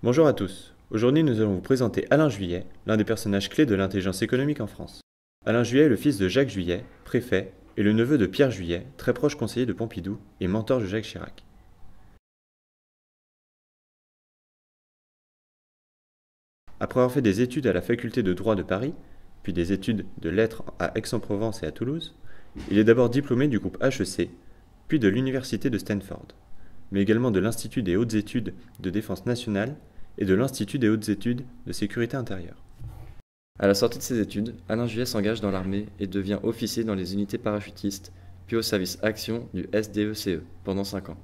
Bonjour à tous. Aujourd'hui, nous allons vous présenter Alain Juillet, l'un des personnages clés de l'intelligence économique en France. Alain Juillet est le fils de Jacques Juillet, préfet, et le neveu de Pierre Juillet, très proche conseiller de Pompidou et mentor de Jacques Chirac. Après avoir fait des études à la faculté de droit de Paris, puis des études de lettres à Aix-en-Provence et à Toulouse, il est d'abord diplômé du groupe HEC, puis de l'université de Stanford, mais également de l'Institut des hautes études de défense nationale et de l'Institut des hautes études de sécurité intérieure. À la sortie de ses études, Alain Juillet s'engage dans l'armée et devient officier dans les unités parachutistes, puis au service action du SDECE pendant 5 ans.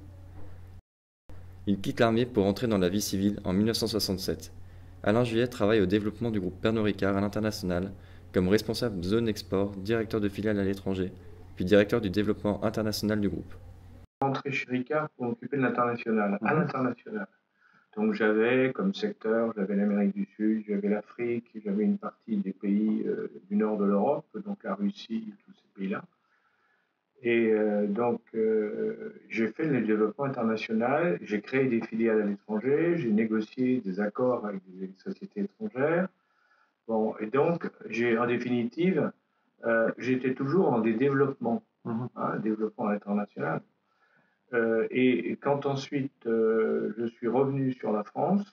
Il quitte l'armée pour entrer dans la vie civile en 1967. Alain Juillet travaille au développement du groupe Pernod Ricard à l'international, comme responsable de zone export, directeur de filiale à l'étranger, puis directeur du développement international du groupe. Rentré chez Ricard pour m'occuper de l'international, à l'international. Donc j'avais comme secteur, j'avais l'Amérique du Sud, j'avais l'Afrique, j'avais une partie des pays du nord de l'Europe, donc la Russie, tous ces pays-là. Et j'ai fait le développement international, j'ai créé des filiales à l'étranger, j'ai négocié des accords avec des sociétés étrangères. Bon, et donc en définitive, j'étais toujours dans des développements, développement international. Et quand ensuite je suis revenu sur la France,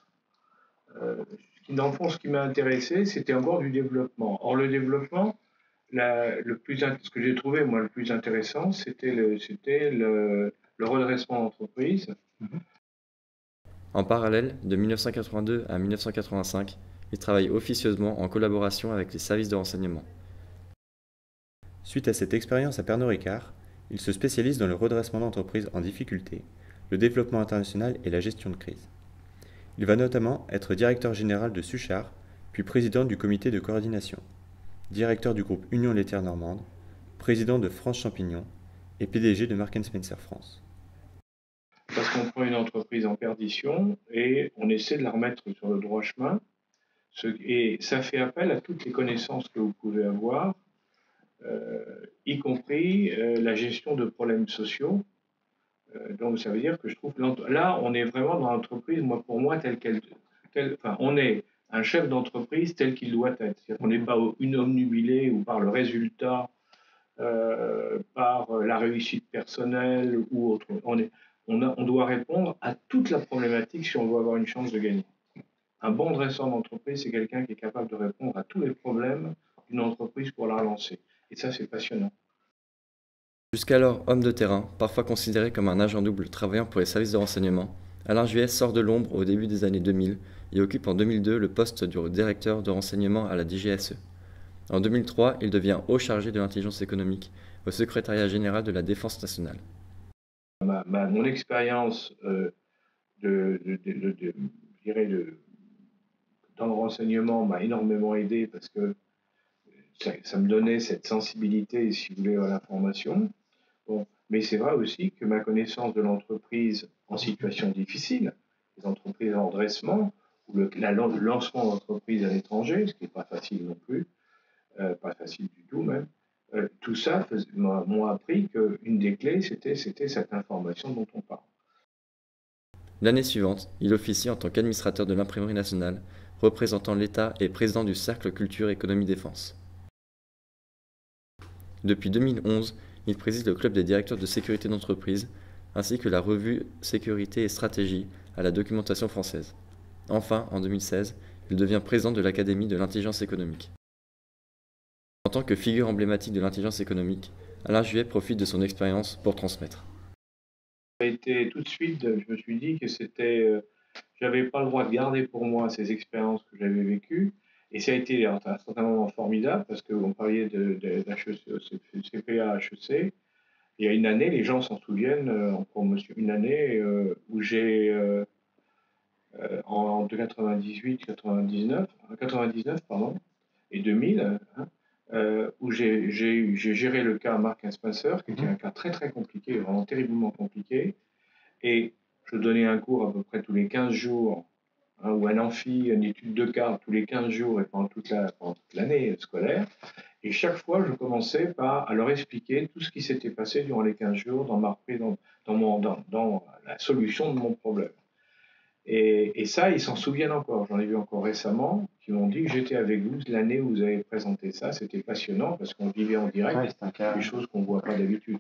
dans le fond, ce qui m'a intéressé, c'était encore du développement. Or, le développement, ce que j'ai trouvé, moi, le plus intéressant, c'était le redressement d'entreprise. En parallèle, de 1982 à 1985, il travaille officieusement en collaboration avec les services de renseignement. Suite à cette expérience à Pernod Ricard, il se spécialise dans le redressement d'entreprises en difficulté, le développement international et la gestion de crise. Il va notamment être directeur général de Suchard, puis président du comité de coordination, directeur du groupe Union laitière normande, président de France Champignon et PDG de Mark & Spencer France. Parce qu'on prend une entreprise en perdition et on essaie de la remettre sur le droit chemin. Et ça fait appel à toutes les connaissances que vous pouvez avoir, y compris la gestion de problèmes sociaux. Donc ça veut dire que je trouve que là, on est vraiment dans l'entreprise, pour moi, on est un chef d'entreprise tel qu'il doit être. C'est-à-dire qu'on n'est pas obnubilé ou par le résultat, par la réussite personnelle ou autre. On doit répondre à toute la problématique si on veut avoir une chance de gagner. Un bon dresseur d'entreprise, c'est quelqu'un qui est capable de répondre à tous les problèmes d'une entreprise pour la relancer. Et ça, c'est passionnant. Jusqu'alors homme de terrain, parfois considéré comme un agent double travaillant pour les services de renseignement, Alain Juillet sort de l'ombre au début des années 2000 et occupe en 2002 le poste de directeur de renseignement à la DGSE. En 2003, il devient haut chargé de l'intelligence économique au secrétariat général de la Défense nationale. Mon expérience dans le renseignement m'a énormément aidé parce que ça me donnait cette sensibilité, si vous voulez, à l'information. Bon, mais c'est vrai aussi que ma connaissance de l'entreprise en situation difficile, les entreprises en redressement, ou le lancement d'entreprises à l'étranger, ce qui n'est pas facile non plus, pas facile du tout même, tout ça m'ont appris qu'une des clés, c'était cette information dont on parle. L'année suivante, il officie en tant qu'administrateur de l'Imprimerie nationale, représentant l'État et président du Cercle Culture Économie Défense. Depuis 2011, il préside le club des directeurs de sécurité d'entreprise, ainsi que la revue Sécurité et Stratégie à la documentation française. Enfin, en 2016, il devient président de l'Académie de l'intelligence économique. En tant que figure emblématique de l'intelligence économique, Alain Juillet profite de son expérience pour transmettre. Ça a été tout de suite, je me suis dit que j'avais pas le droit de garder pour moi ces expériences que j'avais vécues. Et ça a été un certain moment formidable parce qu'on parlait de CPA, HEC. Il y a une année, les gens s'en souviennent, en promotion, une année où en 98, 99, pardon, et 2000, où j'ai géré le cas Mark & Spencer, qui était un cas très très compliqué, vraiment terriblement compliqué. Et je donnais un cours à peu près tous les 15 jours, ou un amphi, une étude de cas tous les 15 jours et pendant toute l'année scolaire. Et chaque fois, je commençais à leur expliquer tout ce qui s'était passé durant les 15 jours dans la solution de mon problème. Et ça, ils s'en souviennent encore. J'en ai vu encore récemment qui m'ont dit que j'étais avec vous l'année où vous avez présenté ça. C'était passionnant parce qu'on vivait en direct Ouais, c'est un cas. des choses qu'on ne voit pas d'habitude.